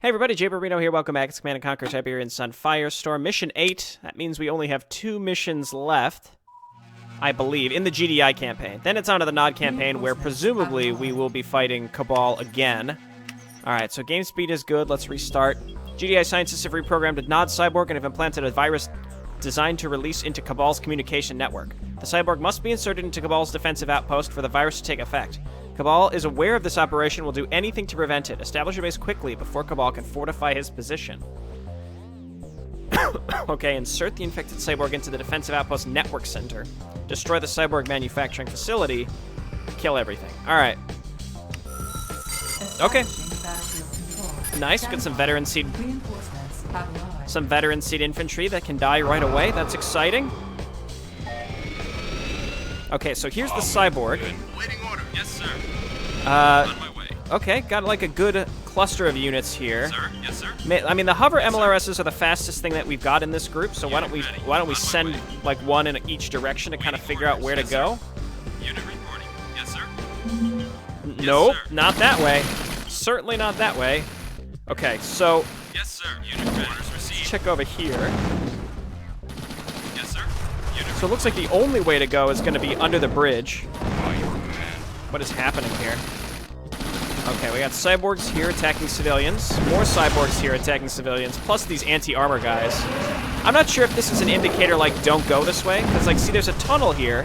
Hey everybody, Jayborino here. Welcome back. It's Command & Conquer Tiberian Sun Firestorm. Mission 8. That means we only have 2 missions left, I believe, in the GDI campaign. Then it's on to the Nod campaign, where presumably we will be fighting Cabal again. Alright, so game speed is good. Let's restart. GDI scientists have reprogrammed a Nod cyborg and have implanted a virus designed to release into Cabal's communication network. The cyborg must be inserted into Cabal's defensive outpost for the virus to take effect. Cabal is aware of this operation and will do anything to prevent it. Establish a base quickly before Cabal can fortify his position. Okay, insert the infected cyborg into the defensive outpost network center. Destroy the cyborg manufacturing facility. Kill everything. Alright. Okay. Nice, get some veteran seed. Some veteran seed infantry that can die right away. That's exciting. Okay, so here's the cyborg. Waiting order. Yes, sir. On my way. Okay, got like a good cluster of units here. Sir? Yes, sir. I mean, the hover MLRSs are the fastest thing that we've got in this group, so why don't we send like one in each direction to kind of figure out where to go? Unit reporting. Yes, sir. Nope, sir. not that way. Certainly not that way. Okay, so Yes, sir. Unit ready. Orders received. check over here. Yes, sir. Unit So it looks like the only way to go is going to be under the bridge. by your command. What is happening here? Okay, we got cyborgs here attacking civilians. More cyborgs here attacking civilians, plus these anti-armor guys. I'm not sure if this is an indicator, like, don't go this way, because, like, see, there's a tunnel here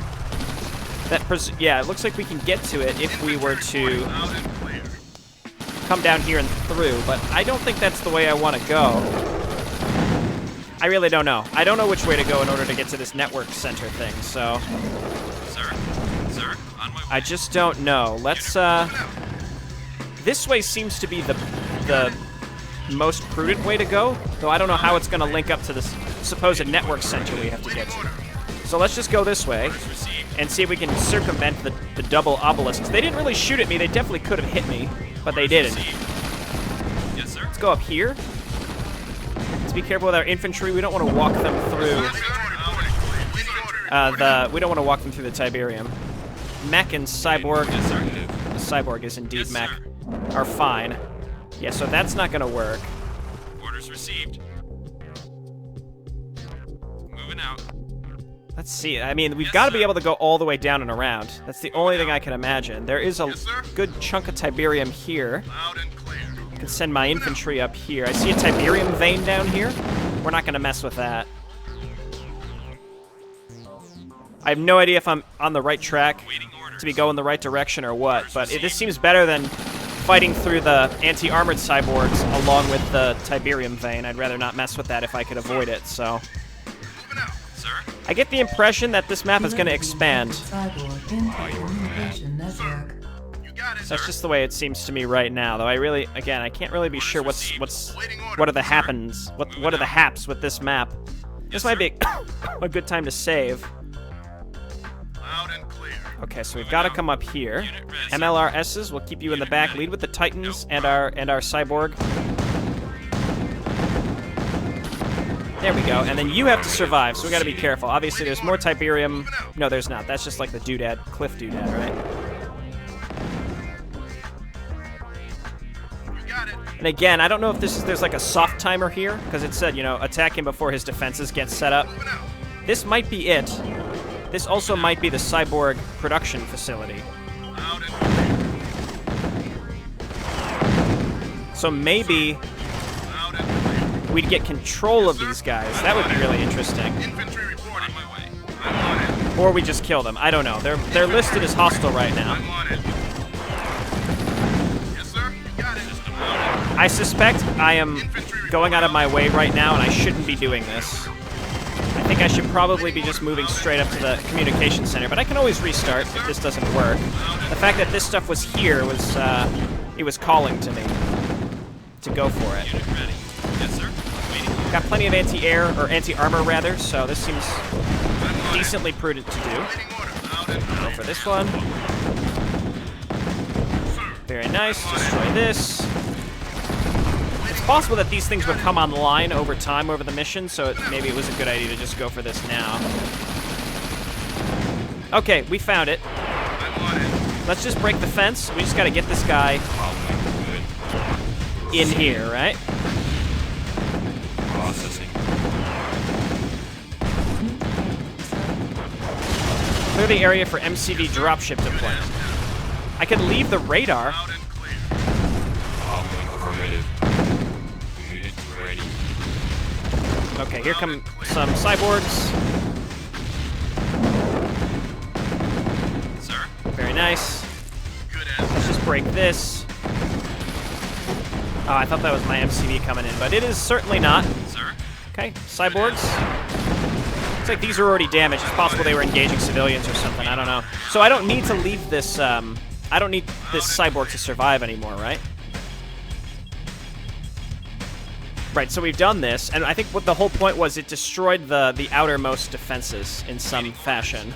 that, yeah, it looks like we can get to it if we were to Loud and clear. come down here and through, but I don't think that's the way I want to go. I really don't know. I don't know which way to go in order to get to this network center thing, so Sir? Sir? On my way. I just don't know. Let's, this way seems to be the most prudent way to go, though I don't know how it's going to link up to this supposed network center we have to get to. So let's just go this way Orders received. and see if we can circumvent the double obelisks. They didn't really shoot at me. They definitely could have hit me, but they didn't. Received. Yes, sir. Let's go up here. Let's be careful with our infantry. We don't want to walk them through we don't want to walk them through the Tiberium. Mech and cyborg. Yes, sir. The cyborg is indeed Yes, mech. sir. Are fine. Yeah, so that's not gonna work. Orders received. Moving out. Let's see. I mean, we've got to be able to go all the way down and around. That's the only thing I can imagine. There is a Yes, sir. good chunk of Tiberium here. Loud and clear. I can send my infantry up here. I see a Tiberium vein down here. We're not gonna mess with that. I have no idea if I'm on the right track Waiting orders. to be going the right direction or what, but this seems better than fighting through the anti-armored cyborgs along with the Tiberium vein. I'd rather not mess with that if I could avoid it, so. Moving out. Sir? I get the impression that this map is going to expand. Cyborg intercommunication network. You got it, That's sir. just the way it seems to me right now, though I really, again, I can't really be sure what are the happens, what are the haps with this map. This might be a good time to save. Loud and clear. Okay, so we've got to come up here. Unit ready, sir. MLRSs will keep you in the back. Lead with the Titans and our cyborg. There we go. And then you have to survive, so we got to be careful. Obviously, there's more Tiberium. No, there's not. That's just like the doodad, cliff doodad, right? You got it. And again, I don't know if there's like a soft timer here, because it said, you know, attack him before his defenses get set up. Moving out. This might be it. This also might be the cyborg production facility. Loud and clear. So maybe Loud and clear. we'd get control of these guys. That would be really interesting. Infantry reporting. On my way. I'm on it. Or we just kill them. I don't know. They're listed as hostile right now. I'm on it. Yes, sir. You got it. System loaded. I suspect I am going out of my way right now, and I shouldn't be doing this. I think I should probably be just moving straight up to the communication center, but I can always restart if this doesn't work. The fact that this stuff was here was, it was calling to me to go for it. Unit ready. Yes, sir. Waiting. Got plenty of anti-air, or anti-armor rather, so this seems I'm on it. decently prudent to do. Waiting order. Loud and Go clear. for this one. Very nice. Destroy this. It's possible that these things would come online over time over the mission, so maybe it was a good idea to just go for this now. Okay, we found it. I'm on it. Let's just break the fence. We just gotta get this guy in here, right? Processing. Clear the area for MCV dropship deployment. I could leave the radar. Loud and clear. Affirmative. Unit ready. Okay, here come some cyborgs. Sir. Very nice. Good Let's answer. just break this. Oh, I thought that was my MCV coming in, but it is certainly not. Sir. Okay, cyborgs. Looks like these are already damaged. It's possible they were engaging civilians or something. I don't know. So I don't need to leave this. I don't need this cyborg to survive anymore, right? Right. So we've done this, and I think what the whole point was, it destroyed the outermost defenses in some fashion.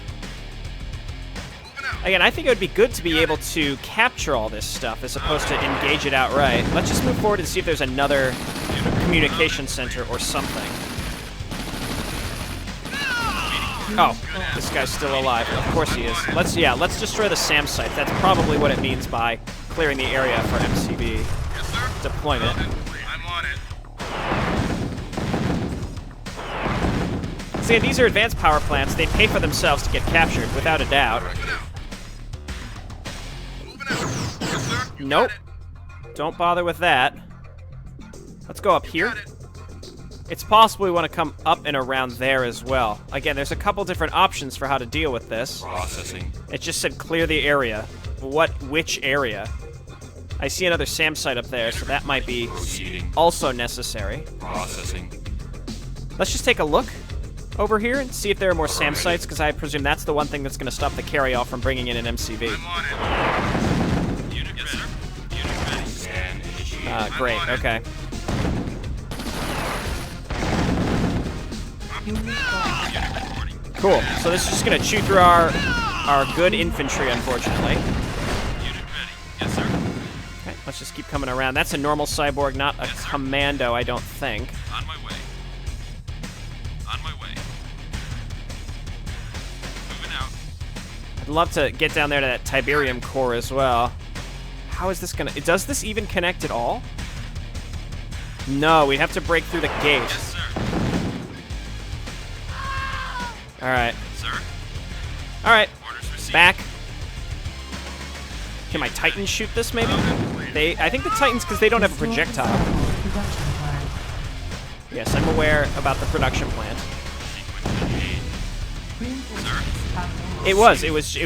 Again, I think it would be good to be able to capture all this stuff as opposed to engage it outright. Let's just move forward and see if there's another communication center or something. Oh, this guy's still alive. Of course he is. Let's destroy the SAM site. That's probably what it means by clearing the area for MCV Yes, sir. deployment. I'm on it. See, these are advanced power plants. They pay for themselves to get captured, without a doubt. Moving out. Yes, sir. You Nope. got it. Don't bother with that. Let's go up here. Got it. It's possible we want to come up and around there as well. Again, there's a couple different options for how to deal with this. Processing. It just said clear the area. Which area? I see another SAM site up there, so that might be Proceeding. also necessary. Processing. Let's just take a look over here and see if there are more SAM sites, because I presume that's the one thing that's going to stop the carry-off from bringing in an MCV. I'm on it. Unit yes, sir. Unit ready. Scan initiated. Great, okay. Cool. So this is just going to chew through our good infantry, unfortunately. Unit ready. Yes, sir. Okay, let's just keep coming around. That's a normal cyborg, not a commando, I don't think. On my way. On my way. Moving out. I'd love to get down there to that Tiberium core as well. How is this gonna... Does this even connect at all? No, we'd have to break through the gate. Yes, sir. Alright. Sir. Alright. Orders received. Back. Can my Titans shoot this, maybe? I think the Titans, because they don't have a projectile. Production plant. Yes, I'm aware about the production plant. Reinforcements have It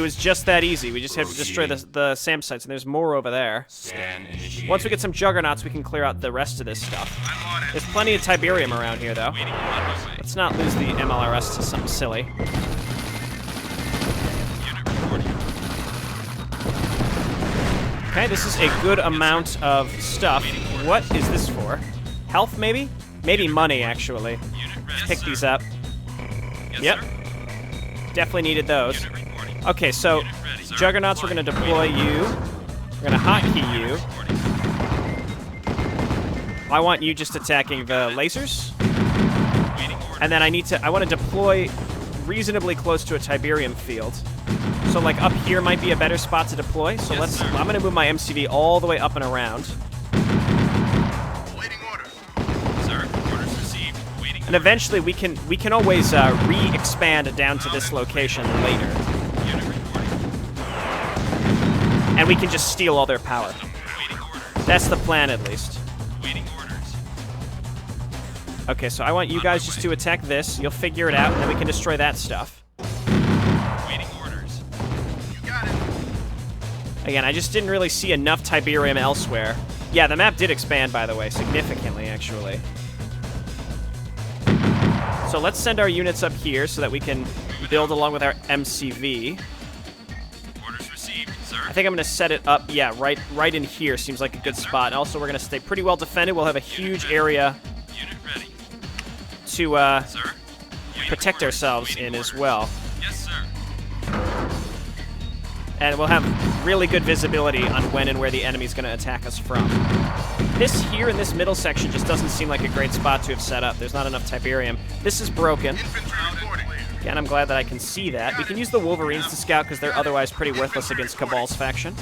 was just that easy. We just have to destroy the SAM sites, and there's more over there. Scan initiated. Once we get some juggernauts, we can clear out the rest of this stuff. I'm on it. There's plenty of Tiberium around here, though. Waiting on my way. Let's not lose the MLRS to something silly. Unit reporting. Okay, this is a good amount of stuff. What is this for? Health, maybe? Maybe money, actually. Unit ready. Pick these up. Yes, Yep. sir. Definitely needed those. Unit reporting. Okay, so Unit ready, sir. Juggernauts, we're going to deploy you. We're going to hotkey you. Reporting. I want you just attacking the lasers. Waiting order. And then I want to deploy reasonably close to a Tiberium field. So like up here might be a better spot to deploy. So Yes, sir. I'm going to move my MCV all the way up and around. Waiting order. Sir, orders received. Waiting And eventually we can always re-expand down to this location later. Unit reporting. And we can just steal all their power. Waiting orders. That's the plan, at least. Waiting orders. Okay, so I want you guys just to attack this. You'll figure it out, and then we can destroy that stuff. Waiting orders. You got it. Again, I just didn't really see enough Tiberium elsewhere. Yeah, the map did expand, by the way, significantly, actually. So let's send our units up here so that we can build along with our MCV. Orders received, sir. I think I'm going to set it up, yeah, right in here seems like a good spot. And also, we're going to stay pretty well defended. We'll have a huge area Unit ready. to Sir. Waiting protect orders. ourselves Waiting in as orders. well. Yes, sir. And we'll have really good visibility on when and where the enemy's going to attack us from. This here in this middle section just doesn't seem like a great spot to have set up. There's not enough Tiberium. This is broken. Infantry reporting. Again, I'm glad that I can see that. We can use the Wolverines to scout because they're otherwise pretty worthless against Cabal's faction.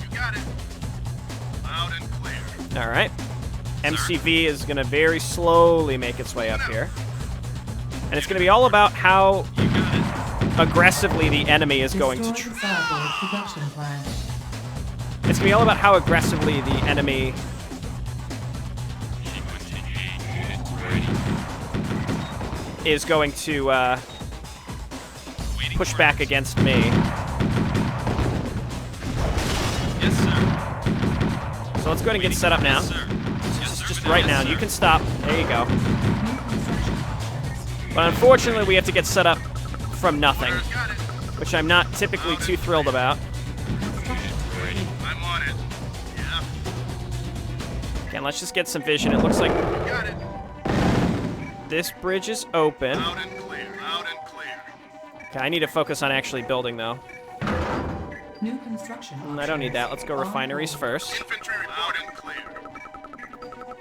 You got it. Loud and clear. All right. MCV is going to very slowly make its way up here. And it's going to be all about how aggressively the enemy is going to... Destroy the cyborg production plant. It's going to be all about how aggressively the enemy... is going to push back against me. Yes, sir. So let's go ahead and get set up now. Just right now. You can stop. There you go. But unfortunately, we have to get set up from nothing, which I'm not typically too thrilled about. I'm on it. Yeah. Again, let's just get some vision. It looks like Got it. this bridge is open. Loud and clear. Loud and clear. Okay, I need to focus on actually building, though. New construction. I don't need that. Let's go refineries first. Infantry loud and clear.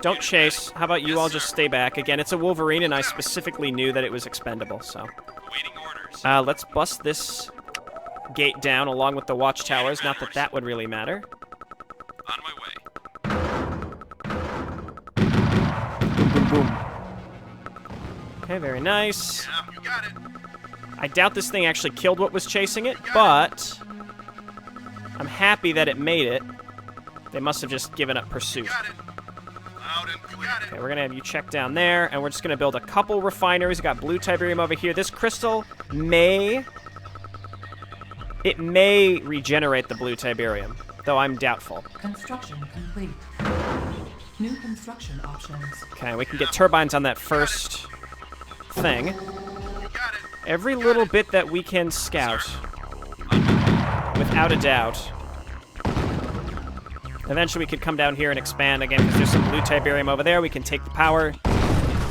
Don't chase. How about you all just stay back? Again, it's a Wolverine, and I specifically knew that it was expendable, so... Waiting orders. Let's bust this gate down along with the watchtowers. Not that that would really matter. On my way. Boom, boom, boom. Okay, very nice. Yeah, you got it. I doubt this thing actually killed what was chasing it, but I'm happy that it made it. They must have just given up pursuit. Got it. Loud and clear. Got it. Okay, we're gonna have you check down there, and we're just gonna build a couple refineries. We got blue Tiberium over here. This crystal may regenerate the blue Tiberium, though I'm doubtful. Construction complete. New construction options. Okay, we can get turbines on that first thing. You got it. Every little bit that we can scout, without a doubt. Eventually we could come down here and expand again, because there's some blue Tiberium over there. We can take the power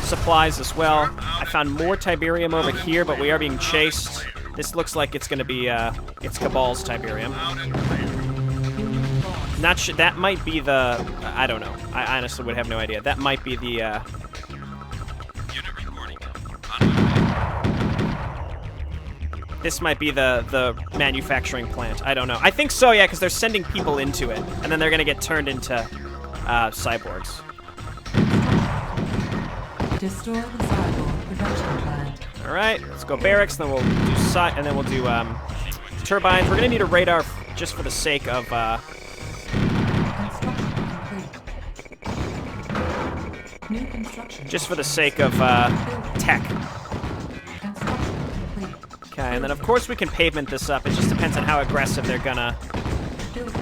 supplies as well. I found more Tiberium over here, but we are being chased. This looks like it's going to be, it's Cabal's Tiberium. Loud and clear. Not sure, that might be the, I don't know. I honestly would have no idea. That might be the, Unit reporting. On my way. this might be the manufacturing plant. I don't know. I think so, yeah, because they're sending people into it, and then they're going to get turned into cyborgs. Destroy the cyborg production plant. All right, let's go barracks, then we'll do turbines. We're going to need a radar just for the sake of Construction complete. New construction. just for the sake of tech. Construction complete. Okay, and then of course we can pavement this up. It just depends on how aggressive they're gonna Building.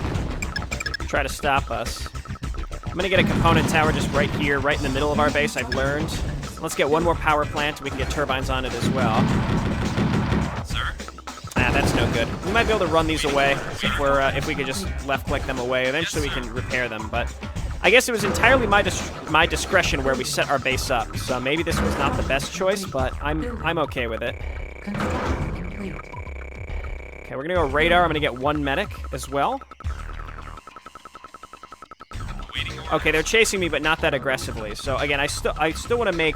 try to stop us. I'm gonna get a component tower just right here, right in the middle of our base. I've learned. Let's get one more power plant. We can get turbines on it as well. Sir. Ah, that's no good. We might be able to run these away if we could just left-click them away. Eventually we can repair them, but I guess it was entirely my discretion where we set our base up. So maybe this was not the best choice, but I'm okay with it. Construction complete. Okay, we're gonna go radar. I'm gonna get one medic as well. Waiting orders. Okay, they're chasing me, but not that aggressively. So again, I still want to make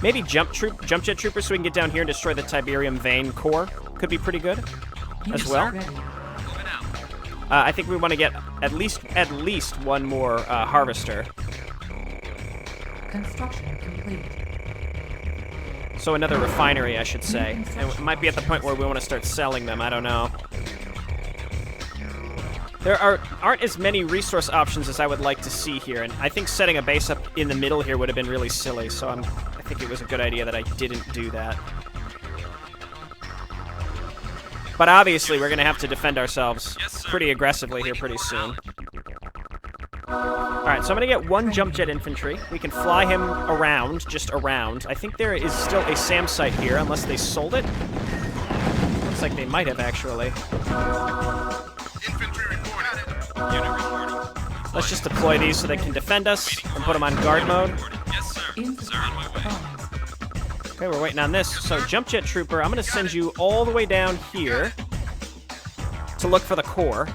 maybe jump jet troopers so we can get down here and destroy the Tiberium vein core. Could be pretty good as well. Ready. Moving out. I think we want to get at least one more harvester. Construction complete. So another refinery, I should say. And it might be at the point where we want to start selling them. I don't know. There aren't as many resource options as I would like to see here, and I think setting a base up in the middle here would have been really silly. So I think it was a good idea that I didn't do that. But obviously, we're going to have to defend ourselves pretty aggressively here pretty soon. Alright, so I'm going to get one jump jet infantry. We can fly him around, just around. I think there is still a SAM site here, unless they sold it. Looks like they might have, actually. Infantry reporting. Unit reporting. Let's just deploy these so they can defend us and put them on guard mode. Yes, sir. Sir, on my way. Funds. Okay, we're waiting on this. So, jump jet trooper, I'm going to send you all the way down here to look for the core.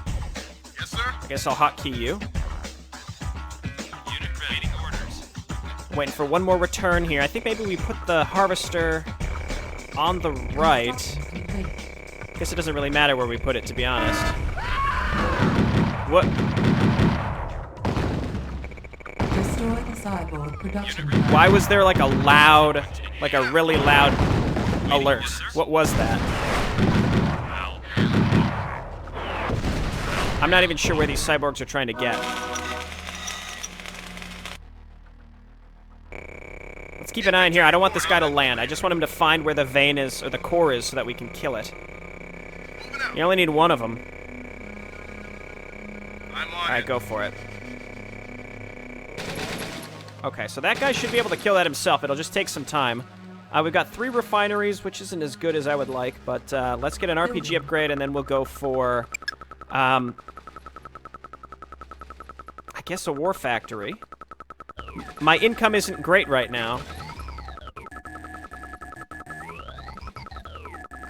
Yes, sir. I guess I'll hotkey you. Unit ready. Orders. Waiting for one more return here. I think maybe we put the harvester on the right. Construction complete. I guess it doesn't really matter where we put it, to be honest. What? Destroy the cyborg production. Why was there like a loud, like a really loud alert? What was that? I'm not even sure where these cyborgs are trying to get. Let's keep an eye on here. I don't want this guy to land. I just want him to find where the vein is, or the core is, so that we can kill it. You only need one of them. Alright, go for it. Okay, so that guy should be able to kill that himself. It'll just take some time. We've got 3 refineries, which isn't as good as I would like, but let's get an RPG upgrade, and then we'll go for, I guess a war factory. My income isn't great right now.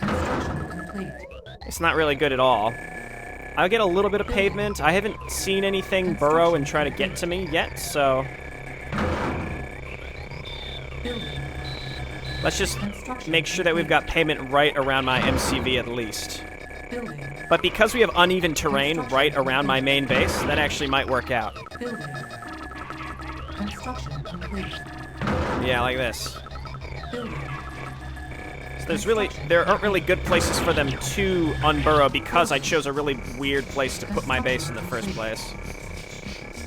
Construction complete. It's not really good at all. I'll get a little bit of pavement. I haven't seen anything burrow and try to get to me yet, so Building. let's just make sure that we've got pavement right around my MCV at least. Building. But because we have uneven terrain right around my main base, that actually might work out. Building. Construction complete. Yeah, like this. Building. So there aren't really good places for them to unburrow because I chose a really weird place to put my base in the first place.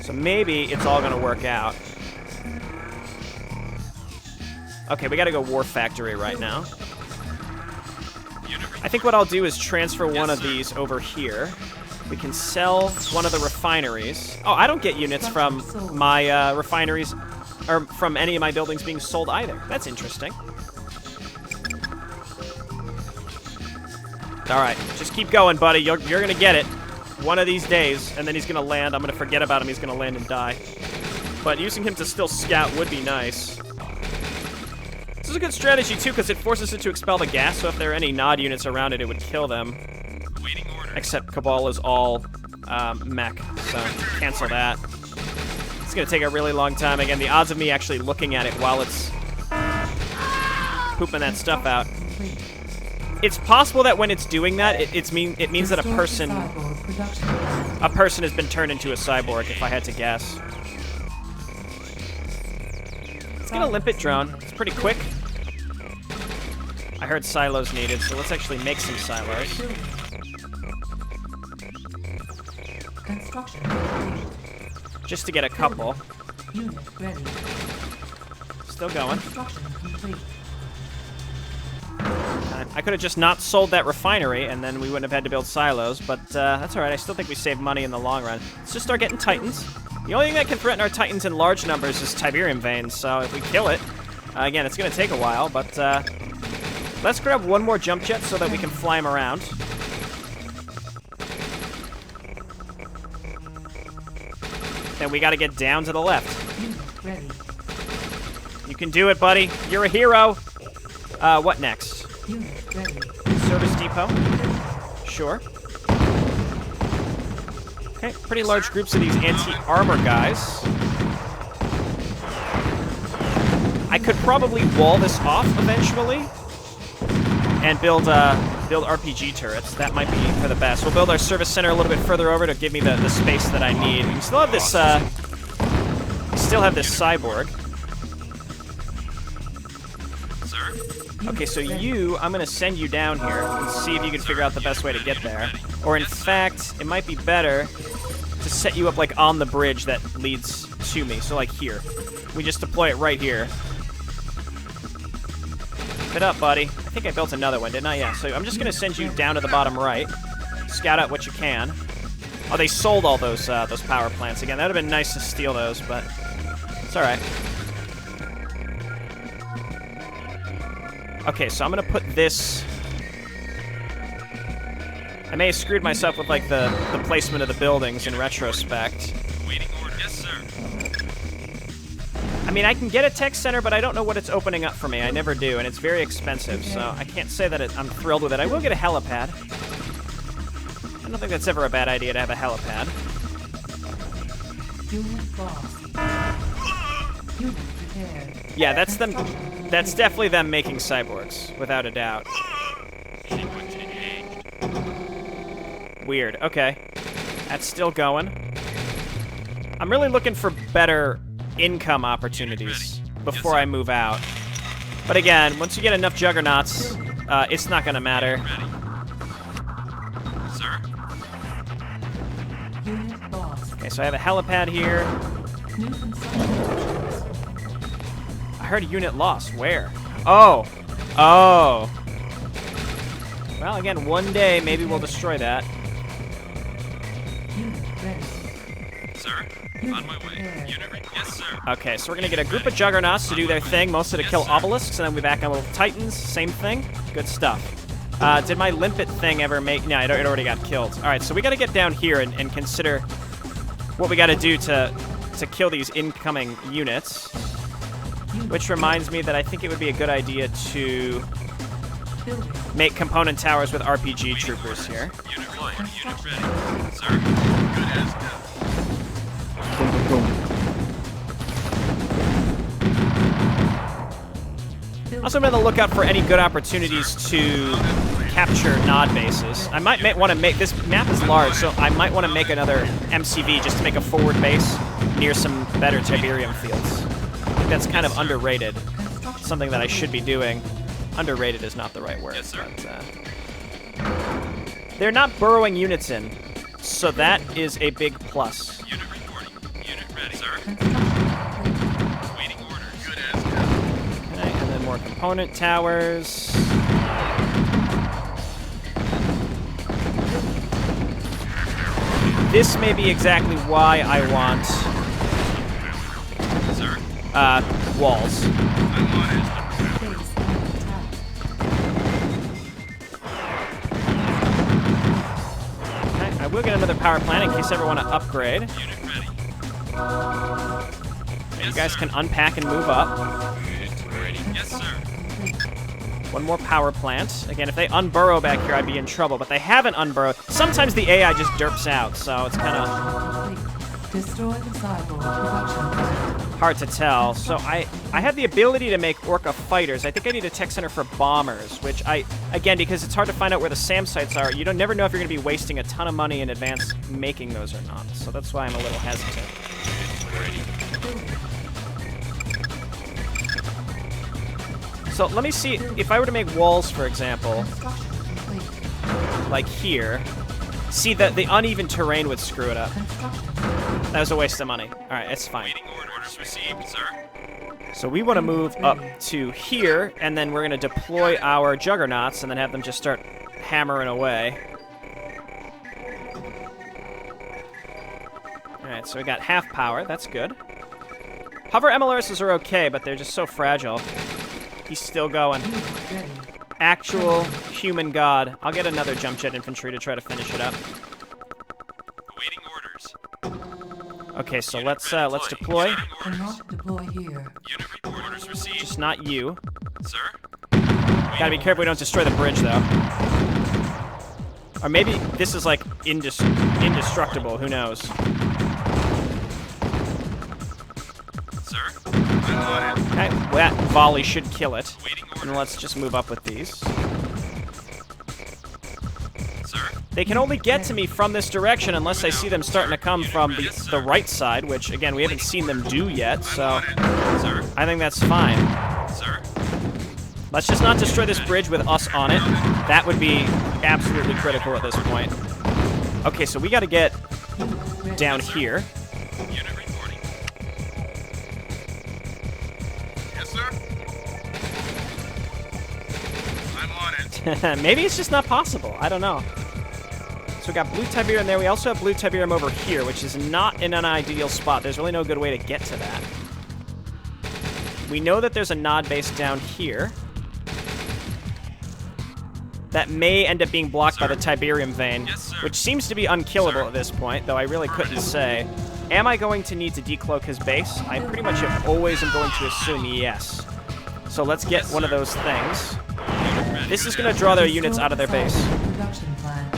So maybe it's all gonna work out. Okay, we gotta go War Factory right now. I think what I'll do is transfer one of these over here. We can sell one of the refineries. Oh, I don't get units from my refineries, or from any of my buildings being sold either. That's interesting. All right, just keep going, buddy. You're gonna get it one of these days, and then he's gonna land. I'm gonna forget about him. He's gonna land and die. But using him to still scout would be nice. This is a good strategy too, because it forces it to expel the gas. So if there are any nod units around it, it would kill them. Except Cabal is all mech, so cancel that. It's gonna take a really long time. Again, the odds of me actually looking at it while it's pooping that stuff out. It's possible that when it's doing that, it means that a person has been turned into a cyborg, if I had to guess. Let's get a limpet drone. It's pretty quick. I heard silos needed, so let's actually make some silos. Construction complete. Just to get a couple. Unit ready. Still going. Construction complete. I could have just not sold that refinery, and then we wouldn't have had to build silos, but that's alright. I still think we saved money in the long run. Let's just start getting Titans. The only thing that can threaten our Titans in large numbers is Tiberium veins, so if we kill it, again, it's going to take a while, but let's grab one more jump jet so that we can fly him around. Then we got to get down to the left. Unit ready. You can do it, buddy. You're a hero. What next? Unit ready. Service depot. Sure. Okay, pretty large groups of these anti-armor guys. I could probably wall this off eventually and build RPG turrets. That might be for the best. We'll build our service center a little bit further over to give me the space that I need. We still have this cyborg. Okay, so I'm going to send you down here and see if you can figure out the best way to get there. Or in fact, it might be better to set you up like on the bridge that leads to me. So like here. We just deploy it right here. Keep it up, buddy. I think I built another one, didn't I? Yeah, so I'm just going to send you down to the bottom right. Scout out what you can. Oh, they sold all those power plants again. That would have been nice to steal those, but it's all right. Okay, so I'm gonna put this. I may have screwed myself with like the placement of the buildings in retrospect. Waiting order. Yes, sir. I mean, I can get a tech center, but I don't know what it's opening up for me. I never do, and it's very expensive, so I can't say that I'm thrilled with it. I will get a helipad. I don't think that's ever a bad idea to have a helipad. Unit lost. Unit prepared. Yeah, that's them. That's definitely them making cyborgs, without a doubt. Weird. Okay. That's still going. I'm really looking for better income opportunities before I move out. But again, once you get enough juggernauts, it's not going to matter. Sir? Unit lost. Okay, so I have a helipad here. New construction. I heard a unit lost. Where? Oh. Oh. Well, again, one day maybe we'll destroy that. Unit ready. Sir? On my way. Unit ready. Yes, sir. Okay, so we're going to get a group of juggernauts to do their thing, mostly to kill obelisks, and then we'll be back on with titans. Same thing. Good stuff. Did my limpet thing ever make... No, it already got killed. All right, so we got to get down here and consider what we got to do to kill these incoming units. Which reminds me that I think it would be a good idea to Building. make component towers with RPG troopers here. Unit client. Unit ready. Sir? Good as done. Also, I'm on the lookout for any good opportunities to capture nod bases. I might want to make... This map is large, so I might want to make another MCV just to make a forward base near some better Tiberium fields. I think that's kind of underrated. Something that I should be doing. Underrated is not the right word. Yes, sir. But, they're not burrowing units in, so that is a big plus. Unit reporting. Unit ready. Sir? Waiting orders. Good as done. Okay, and then more component towers. This may be exactly why I want Sir? walls. I'm on it. Base under attack. Okay, I will get another power plant in case I ever want to upgrade. Unit ready. You guys can unpack and move up. Unit ready. Yes, sir. One more power plant. Again, if they unburrow back here, I'd be in trouble, but they haven't unburrowed. Sometimes the AI just derps out, so it's kind of Complete. Destroy the cyborg production plant. hard to tell. So I have the ability to make Orca fighters. I think I need a tech center for bombers, which again, because it's hard to find out where the SAM sites are, you never know if you're going to be wasting a ton of money in advance making those or not. So that's why I'm a little hesitant. Ready. So let me see, if I were to make walls, for example, Construction complete. like here, see that the uneven terrain would screw it up. Construction. That was a waste of money. All right, it's fine. Waiting orders received, sir. So we want to move up to here, and then we're going to deploy our juggernauts and then have them just start hammering away. All right, so we got half power. That's good. Hover MLRSs are okay, but they're just so fragile. He's still going. Unit ready. Actual human god. I'll get another jump jet infantry to try to finish it up. Awaiting orders. Okay, so let's deploy. Cannot deploy here. Unit report orders received, Just not you. sir. Gotta be careful we don't destroy the bridge, though. Or maybe this is like indestructible. Who knows? Sir? I'm on it. Okay, well, that volley should kill it. Waiting And orders, let's just move up with these. sir. They can only get to me from this direction unless I see them starting to come from the right side, which, again, we haven't seen them do yet, so On it. Sir? I think that's fine. Sir? Let's just not destroy this bridge with us on it. That would be absolutely critical at this point. Okay, so we gotta get down here. Unit reporting. Yes, sir. I'm on it. Maybe it's just not possible. I don't know. So we got blue Tiberium there. We also have blue Tiberium over here, which is not in an ideal spot. There's really no good way to get to that. We know that there's a nod base down here. That may end up being blocked by the Tiberium vein, Yes, sir. which seems to be unkillable Sir. at this point, though I really couldn't say. Am I going to need to decloak his base? I pretty much always am going to assume yes. So let's get one of those things. This is going to draw their units out of their base. Production plant.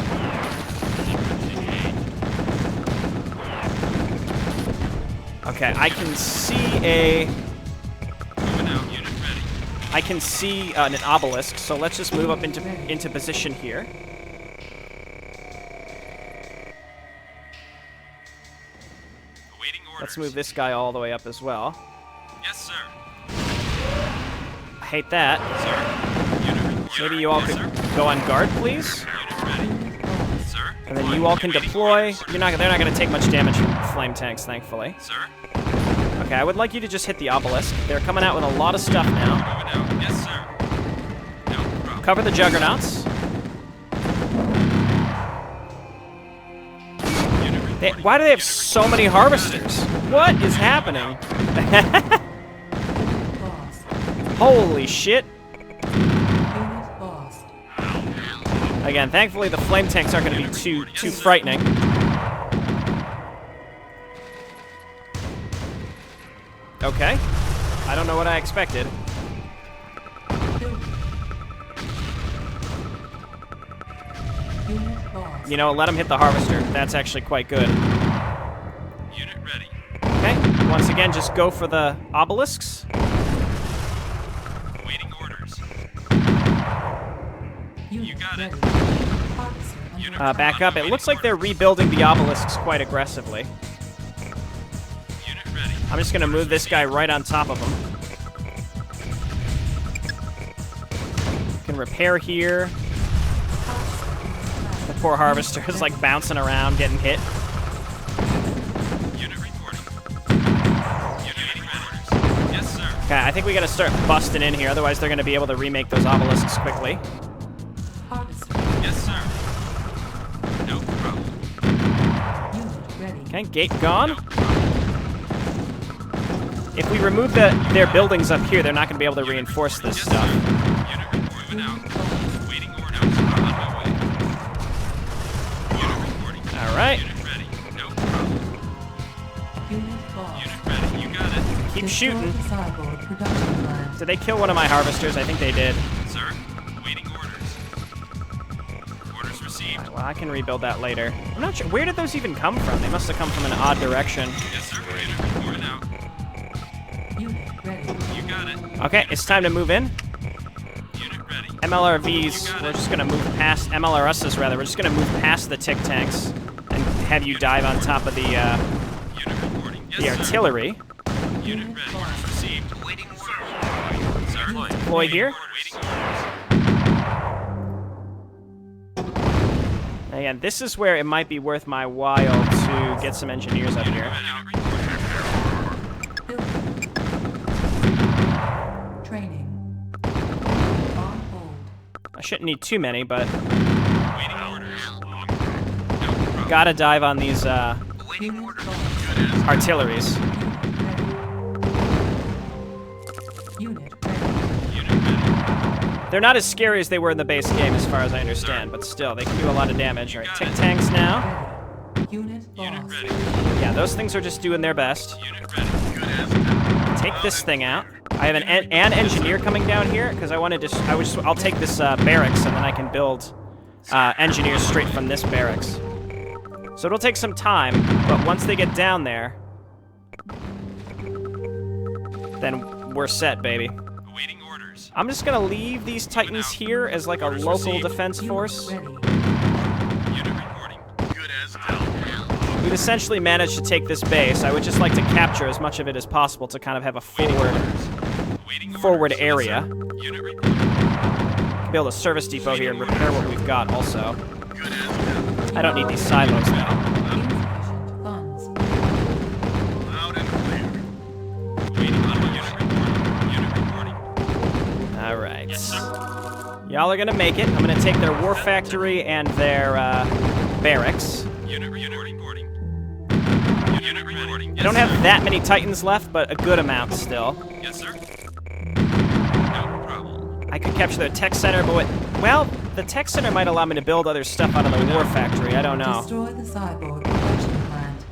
Okay, I can see a... Moving out. Unit ready. I can see an obelisk, so let's just move up into position here. Awaiting orders. Let's move this guy all the way up as well. Yes, sir. I hate that. Sir. Unit reporting. Maybe you all Yes, could sir. go on guard, please? Unit ready. Sir. And then you all can deploy. They're not going to take much damage from flame tanks, thankfully. Sir. Okay, I would like you to just hit the obelisk. They're coming out with a lot of stuff now. Moving out. Yes, sir. No problem. Cover the juggernauts. Unit reporting. Why do they have so many harvesters? What is happening? Lost. Holy shit. Unit lost. Again, thankfully the flame tanks aren't going to be too frightening. Okay. I don't know what I expected. Unit lost. You know, let them hit the harvester. That's actually quite good. Unit ready. Okay. Once again, just go for the obelisks. Waiting orders. Unit got it. ready. Harvester under Unit attack. Back up. It looks like they're rebuilding the obelisks quite aggressively. Unit ready. I'm just going to move this guy right on top of him. Can repair here. The poor harvester is like bouncing around, getting hit. Unit reporting. Unit ready. Yes, sir. Okay, I think we got to start busting in here, otherwise they're going to be able to remake those obelisks quickly. Harvester. Yes, sir. No problem. Unit ready. Okay, gate gone. If we remove their buildings up here, they're not going to be able to reinforce this Yes, stuff. sir. Unit reporting out. Waiting orders. On my way. Unit reporting. All right. Unit ready. No problem. Unit lost. Unit ready. You got it. Keep Destroy shooting. the cyborg production plant. Did they kill one of my harvesters? I think they did. Sir. Waiting orders. Orders received. Well, I can rebuild that later. I'm not sure. Where did those even come from? They must have come from an odd direction. Yes, sir. Unit reporting out. Unit ready. You got it. Okay, it's time to move in. Unit ready. MLRVs, we're just going to move past, MLRSs rather, we're just going to move past the tick tanks and have you dive on top of the Unit reporting. Yes, sir. artillery. Unit ready. Orders received. Waiting orders. Sir. Deploy here. Waiting orders. Again, this is where it might be worth my while to get some engineers up here. Unit reporting. Building. Training. On hold. I shouldn't need too many, but Waiting orders. No problem. gotta dive on these Waiting Unit orders. lost. Good as. artilleries. Unit ready. Unit ready. They're not as scary as they were in the base game, as far as I understand, but still, they can do a lot of damage. All right, tick tanks now. Ready. Unit Unit lost. ready. Yeah, those things are just doing their best. Unit ready. Good as. Take this thing out. I have an engineer coming down here because I wanted to. I'll take this barracks and then I can build engineers straight from this barracks. So it'll take some time, but once they get down there, then we're set, baby. Awaiting orders. I'm just gonna leave these Titans here as like a Orders local received. defense force. Unit ready. Unit reporting. Good as. Out. We've essentially managed to take this base. I would just like to capture as much of it as possible to kind of have a Waiting forward orders. area. Yes, sir. Unit reporting. Build a service depot here and repair what we've got also. Good as. I don't need these silos though. Insufficient funds. Loud and clear. Waiting on unit reporting. Unit reporting. All right. Yes, sir. Y'all are gonna make it. I'm gonna take their war factory and their barracks. Unit reporting. Unit reporting. I don't have that many Titans left, but a good amount still. Yes, sir. No problem. I could capture their tech center, but well, the tech center might allow me to build other stuff out of the war factory. I don't know. Destroy the cyborg production plant.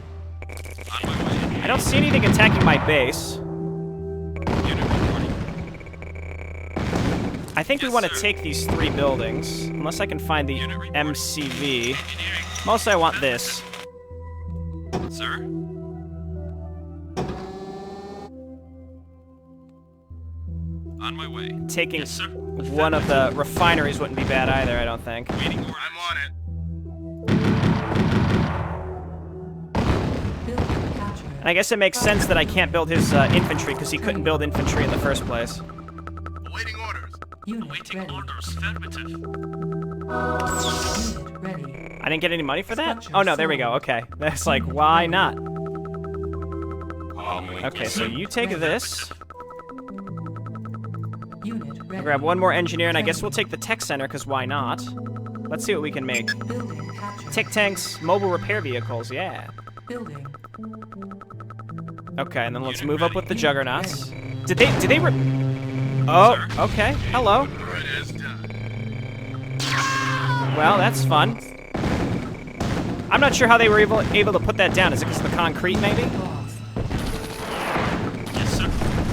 On my way. I don't see anything attacking my base. Unit reporting. I think we Yes, want to sir. take these 3 buildings, unless I can find the Unit reporting. MCV. Engineering. Mostly I want this. Sir. On my way. Taking Yes, sir. one of the refineries wouldn't be bad either, I don't think. Waiting order. I'm on it. Building captured. I guess it makes sense that I can't build his infantry because he couldn't build infantry in the first place. Awaiting orders. Unit Awaiting ready. orders. Affirmative. Unit ready. I didn't get any money for that? Structure Oh, no, there we go. Okay. That's like, why not? Armory Okay, so you take this. Unit ready. Grab one more engineer, and I guess we'll take the tech center, because why not? Let's see what we can make. Building captured. Tick tanks, mobile repair vehicles, yeah. Building. Okay, and then let's move up with the juggernauts. Did they Oh, okay. Hello. Right as done. Well, that's fun. I'm not sure how they were able to put that down. Is it because of the concrete, maybe? Lost. Yes, sir.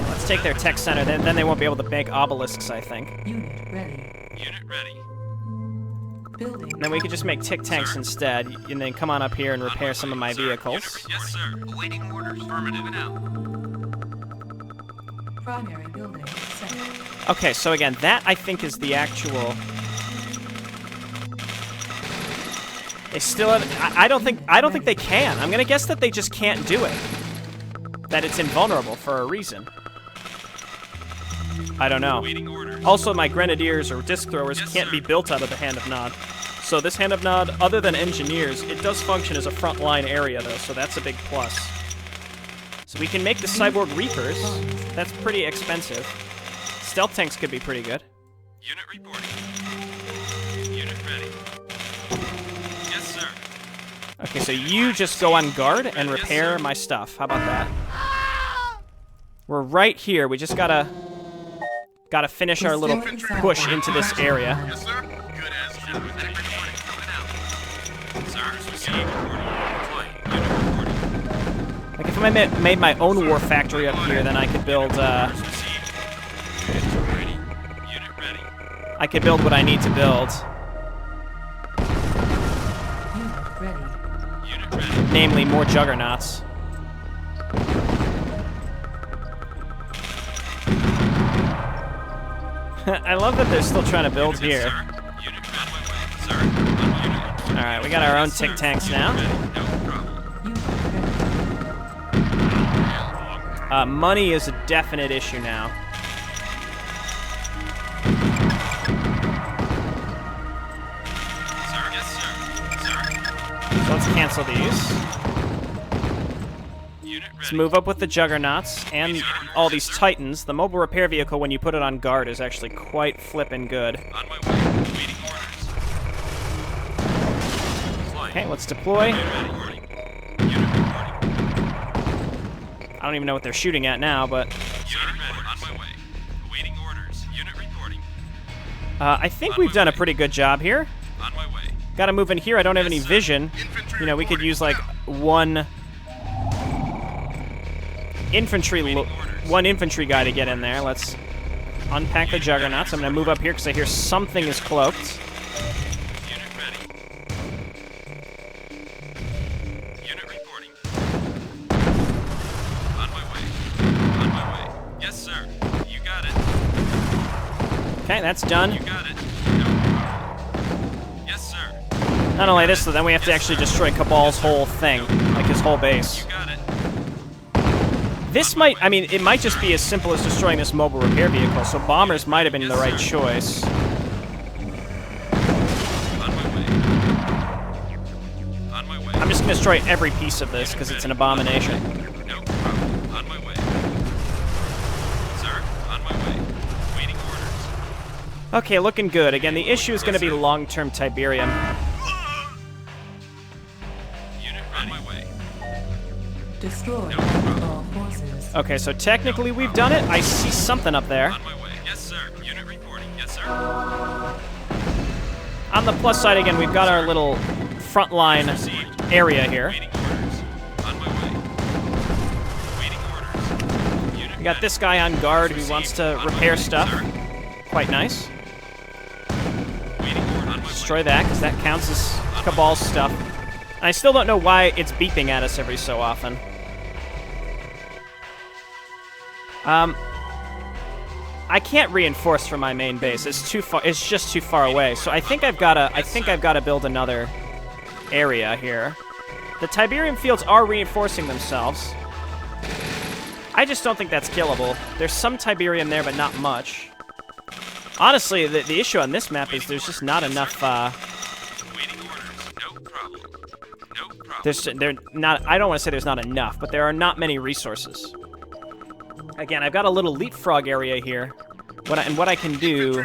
Let's take their tech center, then they won't be able to make obelisks, I think. Unit ready. Unit ready. Building. And then we could just make tick tanks instead, and then come on up here and repair some of my vehicles. Yes, sir. Awaiting orders. Affirmative and out. Primary building set. Okay, so again, that I think is the actual. They still have, I don't think they can. I'm gonna guess that they just can't do it. That it's invulnerable for a reason. I don't know. Awaiting orders. Also, my grenadiers or disc throwers can't be built out of the Hand of Nod. So this Hand of Nod, other than engineers, it does function as a frontline area though, so that's a big plus. So we can make the Cyborg Reapers. That's pretty expensive. Stealth tanks could be pretty good. Unit reporting. Unit ready. Yes, sir. Okay, so you just go on guard and repair my stuff. How about that? We're right here. We just gotta finish our little push into this area. Yes, sir. Good as done. Reporting. Coming out. Sir, received. Reporting. Deploying. Unit reporting. Like if I made my own war factory up here, then I could build. Received. ready. Unit ready. I could build what I need to build, Unit ready. Unit ready. namely more juggernauts. I love that they're still trying to build here. Sir. Unit on my way. Sir. On unit reporting. All right, we got our own tick tanks now. Ready. No problem. Unit ready. Money is a definite issue now. Sir. Yes, sir. Sir. So let's cancel these. Unit Let's ready. move up with the juggernauts and all these titans. The mobile repair vehicle, when you put it on guard, is actually quite flippin' good. On my way. Waiting orders. Flying. Okay, let's deploy. Unit reporting. Unit reporting. I don't even know what they're shooting at now, but Unit ready. On my way. Awaiting orders. Unit reporting. I think we've done a pretty good job here. On my way. Gotta move in here. I don't have any Yes, sir. vision. Infantry You know, we could reporting. use like one infantry guy to get in there. Let's unpack the juggernauts. I'm gonna move up here because I hear something is cloaked. Unit ready. Unit reporting. On my way. On my way. Yes, sir. You got it. Okay, that's done. You got it. No problem. Yes, sir. Not only this, but then we have to actually destroy Cabal's whole thing, like his whole base. You got it. This might, I mean, it might just be as simple as destroying this mobile repair vehicle, so bombers might have been the right choice. On my way. On my way. I'm just gonna destroy every piece of this because it's an abomination. No problem. On my way. Sir, on my way. Waiting orders. Okay, looking good. Again, the issue is gonna be long-term Tiberium. Unit on my way. Destroy No problem. all forces. Okay, so technically we've done it. I see something up there. On my way. Yes, sir. Unit reporting. Yes, sir. On the plus side, again, we've got our little frontline area here. Waiting orders. On my way. Waiting orders. Unit We got this guy on guard who wants to repair stuff. Quite nice. Waiting order. On my way. Destroy that, because that counts as Cabal's stuff. And I still don't know why it's beeping at us every so often. I can't reinforce from my main base. It's too far. It's just too far away. So I think I've gotta build another area here. The Tiberium fields are reinforcing themselves. I just don't think that's killable. There's some Tiberium there, but not much. Honestly, the issue on this map is there's just not enough, Waiting orders. No problem. No problem. I don't want to say there's not enough, but there are not many resources. Again, I've got a little leapfrog area here. What I can do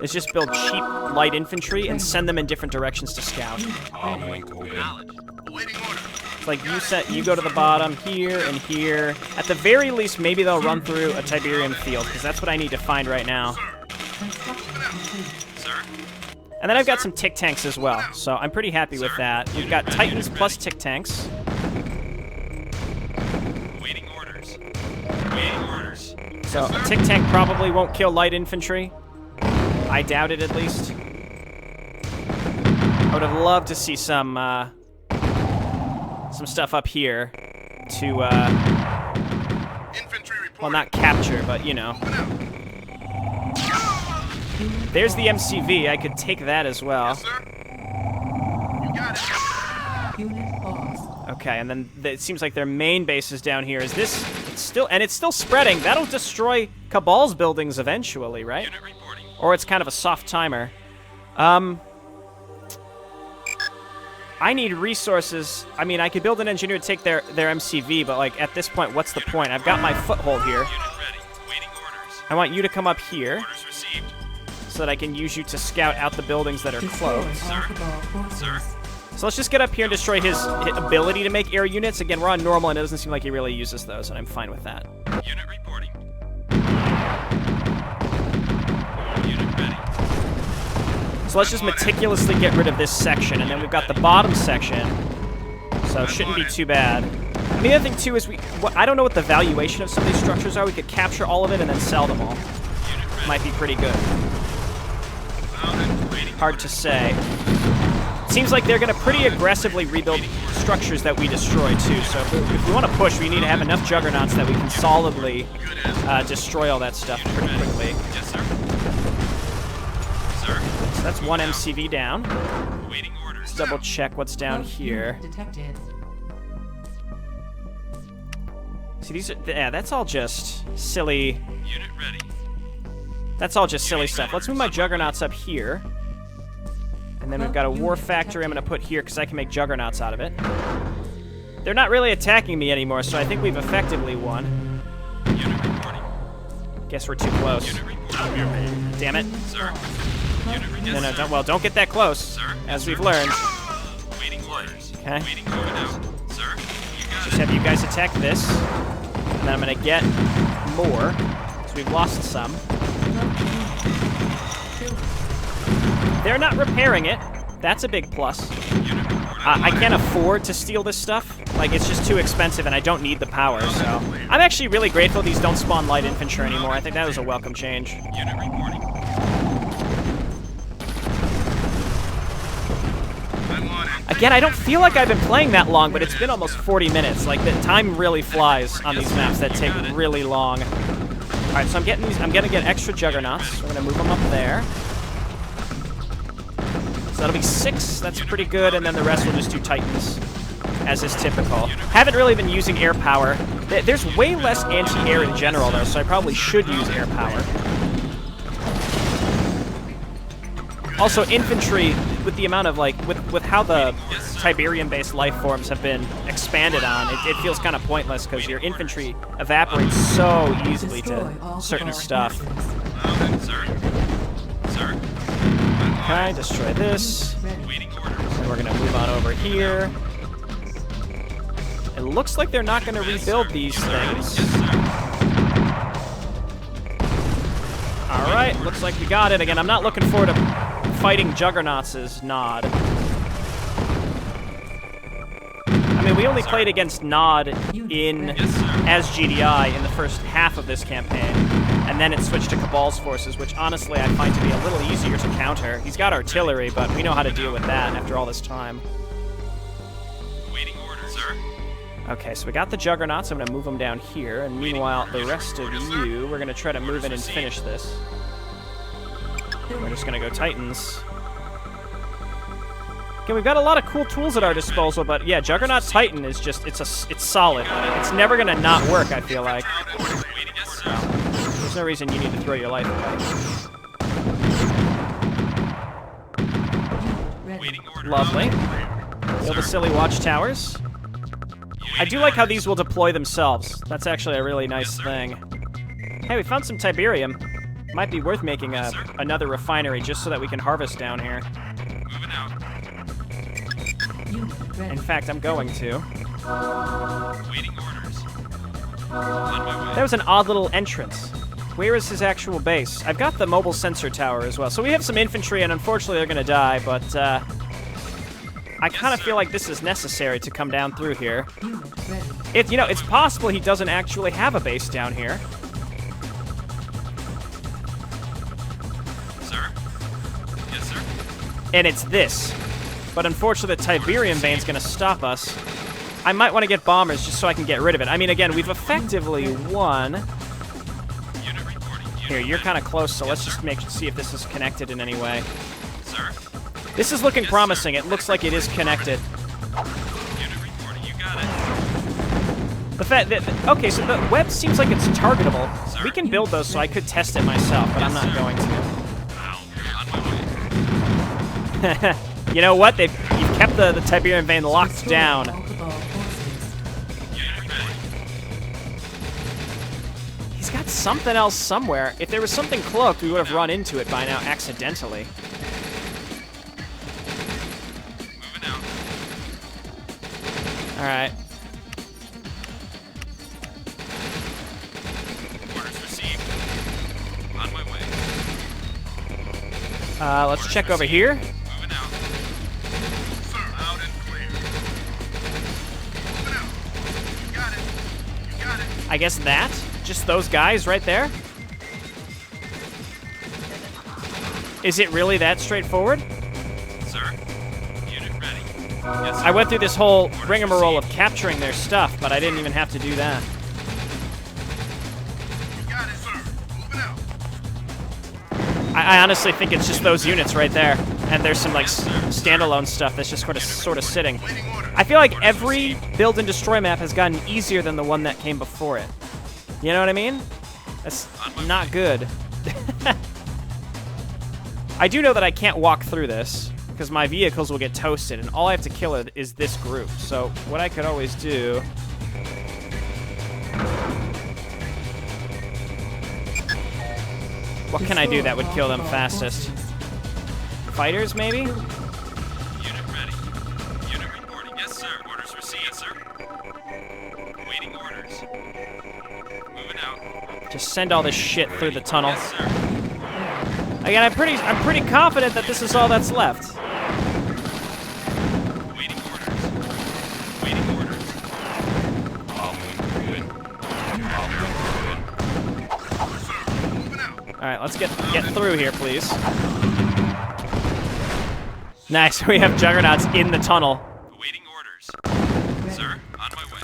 is just build cheap light infantry and send them in different directions to scout. Acknowledge. Waiting order. It's like you go to the bottom here and here. At the very least, maybe they'll run through a Tiberium field, because that's what I need to find right now. Sir. And then I've got some tick tanks as well, so I'm pretty happy with that. We've got Titans plus tick tanks. Waiting orders. Waiting orders. So a tick tank probably won't kill light infantry. I doubt it, at least. I would have loved to see some stuff up here to, Infantry report. well, not capture, but, you know. There's the MCV. I could take that as well. Sir. You got it. Unit lost. Okay, and then it seems like their main base is down here. Is this it's still spreading. That'll destroy Cabal's buildings eventually, right? Unit reporting. Or it's kind of a soft timer. I need resources. I mean, I could build an engineer to take their MCV, but like at this point, what's the point? I've got my foothold here. Unit ready. Waiting orders. I want you to come up here Orders received. so that I can use you to scout out the buildings that are Destroy close. all Cabal forces. Sir. So let's just get up here and destroy his ability to make air units. Again, we're on normal, and it doesn't seem like he really uses those, and I'm fine with that. Unit reporting. Unit ready. So let's just meticulously get rid of this section, and then we've got the bottom section, so it shouldn't be too bad. And the other thing, too, is I don't know what the valuation of some of these structures are. We could capture all of it and then sell them all. Unit ready. Might be pretty good. Founded. Waiting Hard to say. Seems like they're going to pretty aggressively rebuild structures that we destroy, too. So if we want to push, we need to have enough juggernauts that we can solidly destroy all that stuff pretty quickly. Yes, sir. Sir. So that's one MCV down. Waiting orders. Double check what's down here. Detected. See, that's all just silly. Unit ready. That's all just silly stuff. Let's move my juggernauts up here. And then we've got a war factory I'm going to put here because I can make juggernauts out of it. They're not really attacking me anymore, so I think we've effectively won. Unit reporting. Guess we're too close. Unit reporting. Damn it. Sir. Unit reporting. No, don't get that close, Sir. as we've learned. Waiting orders. Okay. Waiting order out. Sir. You got Just have you guys attack this, and then I'm going to get more, so we've lost some. They're not repairing it. That's a big plus. Unit reporting. I can't afford to steal this stuff. Like, it's just too expensive, and I don't need the power, so... I'm actually really grateful these don't spawn light infantry anymore. I think that was a welcome change. Unit reporting. I'm on it. Again, I don't feel like I've been playing that long, but it's been almost 40 minutes. Like, the time really flies on these maps that take really long. Alright, so I'm gonna get extra juggernauts. We're gonna move them up there. So that'll be 6, that's pretty good, and then the rest will just do Titans, as is typical. Haven't really been using air power. There's way less anti-air in general, though, so I probably should use air power. Also, infantry, with the amount of, like, with how the Tiberium-based life forms have been expanded on, it feels kind of pointless, because your infantry evaporates so easily Destroy to all certain Cabal stuff. forces. Sir. Sir. Okay, destroy this. Waiting orders. And we're gonna move on over here. It looks like they're not gonna rebuild these things. Yes, sir. Alright, looks like we got it. Again, I'm not looking forward to fighting Juggernauts as Nod. I mean, we only played against Nod in Yes, sir. as GDI in the first half of this campaign. And then it switched to Cabal's forces, which honestly I find to be a little easier to counter. He's got artillery, but we know how to deal with that after all this time. Waiting orders. Sir. Okay, so we got the Juggernauts. I'm going to move them down here. And meanwhile, the rest of you, we're going to try to move in and finish this. We're just going to go Titans. Okay, we've got a lot of cool tools at our disposal, but yeah, Juggernaut Titan is just, it's solid. It's never gonna not work, I feel like. There's no reason you need to throw your life away. Lovely. Build the silly watchtowers. I do like how these will deploy themselves. That's actually a really nice thing. Hey, we found some Tiberium. Might be worth making another refinery just so that we can harvest down here. Moving out. In fact, I'm going to. Waiting orders. On my way. That was an odd little entrance. Where is his actual base? I've got the mobile sensor tower as well. So we have some infantry, and unfortunately they're going to die, but I kind of feel like this is necessary to come down through here. It's possible he doesn't actually have a base down here. Sir? Yes, sir. And it's this. But unfortunately, the Tiberium vein is going to stop us. I might want to get bombers just so I can get rid of it. I mean, again, we've effectively won. Unit reporting. Here, you're kind of close, so let's just see if this is connected in any way. Sir? This is looking promising. It looks like it is connected. Unit reporting. You got it. The fact that... Okay, so the web seems like it's targetable. Sir? We can build those, so I could test it myself, but I'm not going to. On my way. You know what? You've kept the Tiberium vein locked down. Unit ready. He's got something else somewhere. If there was something cloaked, we would have run into it by now accidentally. Moving out. Alright. Orders received. On my way. Let's check over here. Moving out. Sir, out and clear. Moving out. You got it. You got it. I guess that? Just those guys right there? Is it really that straightforward? Sir? Unit ready. Yes, sir. I went through this whole rigmarole of capturing their stuff, but I didn't even have to do that. You got it, sir. Moving out. I honestly think it's just those units right there. And there's some, like, standalone stuff that's just sort of sitting. I feel like every build and destroy map has gotten easier than the one that came before it. You know what I mean? That's not good. I do know that I can't walk through this, because my vehicles will get toasted, and all I have to kill is this group. So what I could always do... What can I do that would kill them fastest? Fighters, maybe? Unit ready. Unit reporting. Yes, sir. Orders received. Yes, sir. Awaiting orders. Moving out. Just send all this shit through the tunnel. Yes, sir. Again, I'm pretty confident that this is all that's left. Awaiting orders. Awaiting orders. Sir, moving out. All right, let's get through here, please. Nice, we have Juggernauts in the tunnel. Awaiting orders. Sir, on my way.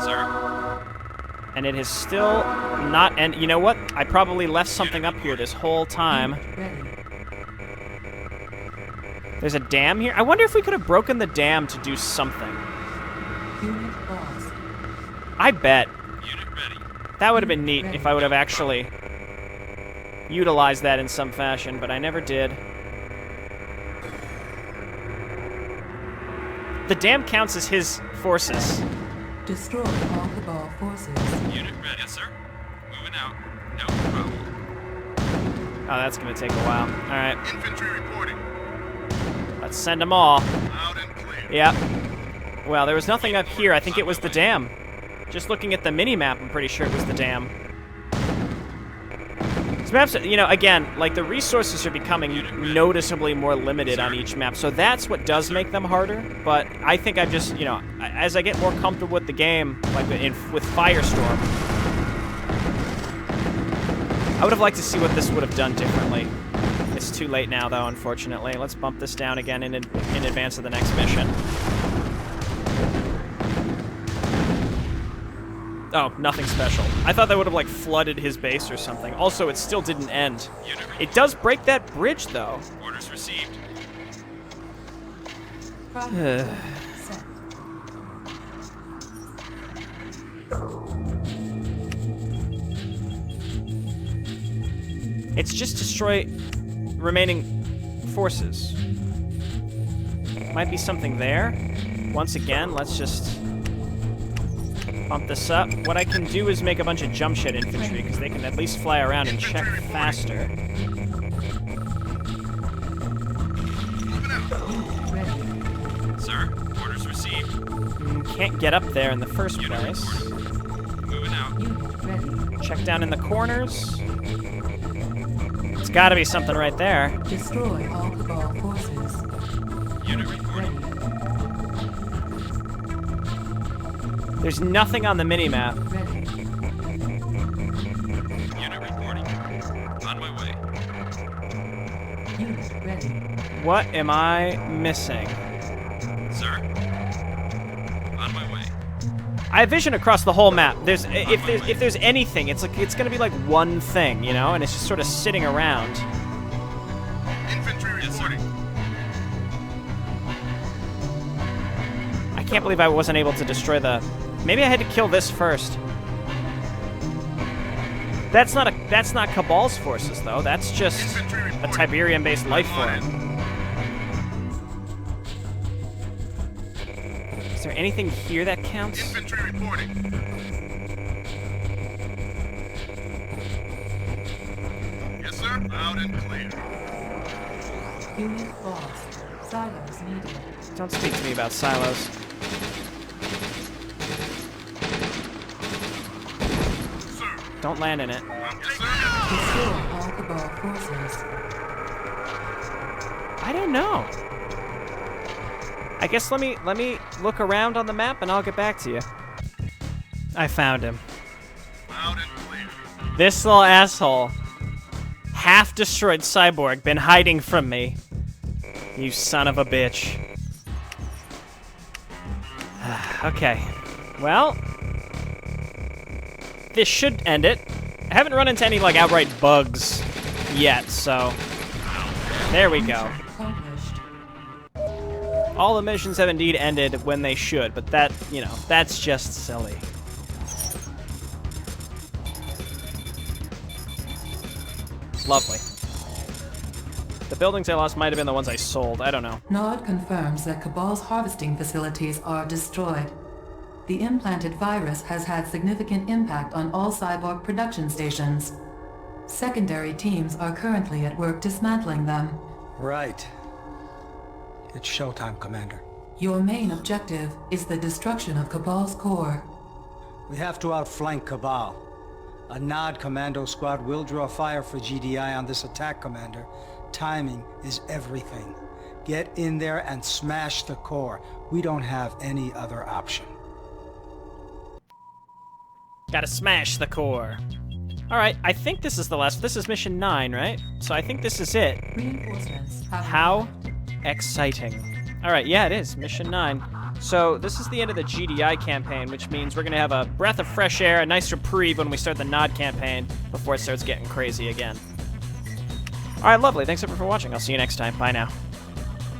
Sir, And it is still not... And you know what? I probably left something up here this whole time. There's a dam here. I wonder if we could have broken the dam to do something. I bet. unit ready. That would have been neat if I would have actually utilized that in some fashion, but I never did. The dam counts as his forces. Destroy all the ball forces. Unit ready. Yes, sir. Moving out. No problem. Oh, that's going to take a while. All right, Infantry reporting. let's send them all. Out and clear. Yep. Well, there was nothing up here. I think it was the dam. Just looking at the mini-map, I'm pretty sure it was the dam. These maps, you know, again, like, the resources are becoming noticeably more limited on each map, so that's what does make them harder. But I think I've just, you know, as I get more comfortable with the game, like with Firestorm, I would have liked to see what this would have done differently. It's too late now, though, unfortunately. Let's bump this down again in advance of the next mission. Oh, nothing special. I thought that would have, like, flooded his base or something. Also, it still didn't end. It does break that bridge, though. Orders received. Primary set. It's just destroy remaining forces. Might be something there. Once again, let's just bump this up. What I can do is make a bunch of jump ship infantry, because they can at least fly around and check faster. Ready. Sir, orders received. Can't get up there in the first place. Moving out. Unit ready. Check down in the corners. It's gotta be something right there. Destroy all Cabal forces. Unit reporting. Ready. There's nothing on the minimap. Ready. Unit reporting. On my way. Unit ready. What am I missing? Sir. On my way. I have vision across the whole map. If there's anything, it's gonna be like one thing, you know, and it's just sort of sitting around. Infantry reporting. I can't believe I wasn't able to destroy the. Maybe I had to kill this first. That's not Cabal's forces though. That's just a Tiberium-based life form. Is there anything here that counts? Infantry reporting. Yes, sir. Loud and clear. Unit lost. Silos needed. Don't speak to me about silos. Sir. Don't land in it. Yes, sir. Destroy all Cabal forces. I don't know. I guess let me look around on the map and I'll get back to you. I found him. Loud and clear. This little asshole. Half-destroyed cyborg been hiding from me. You son of a bitch. Okay. Well, this should end it. I haven't run into any, like, outright bugs yet, so there we go. Accomplished. All the missions have indeed ended when they should, but that, you know, that's just silly. Lovely. The buildings I lost might have been the ones I sold. I don't know. Nod confirms that Cabal's harvesting facilities are destroyed. The implanted virus has had significant impact on all cyborg production stations. Secondary teams are currently at work dismantling them. Right. It's showtime, Commander. Your main objective is the destruction of Cabal's core. We have to outflank Cabal. A Nod commando squad will draw fire for GDI on this attack, Commander. Timing is everything. Get in there and smash the core. We don't have any other option. Gotta smash the core. Alright, I think this is the last. This is mission 9, right? So I think this is it. Reinforcements have How exciting. Alright, yeah, it is. Mission 9. So this is the end of the GDI campaign, which means we're going to have a breath of fresh air, a nice reprieve when we start the Nod campaign before it starts getting crazy again. Alright, lovely. Thanks everyone for watching. I'll see you next time. Bye now.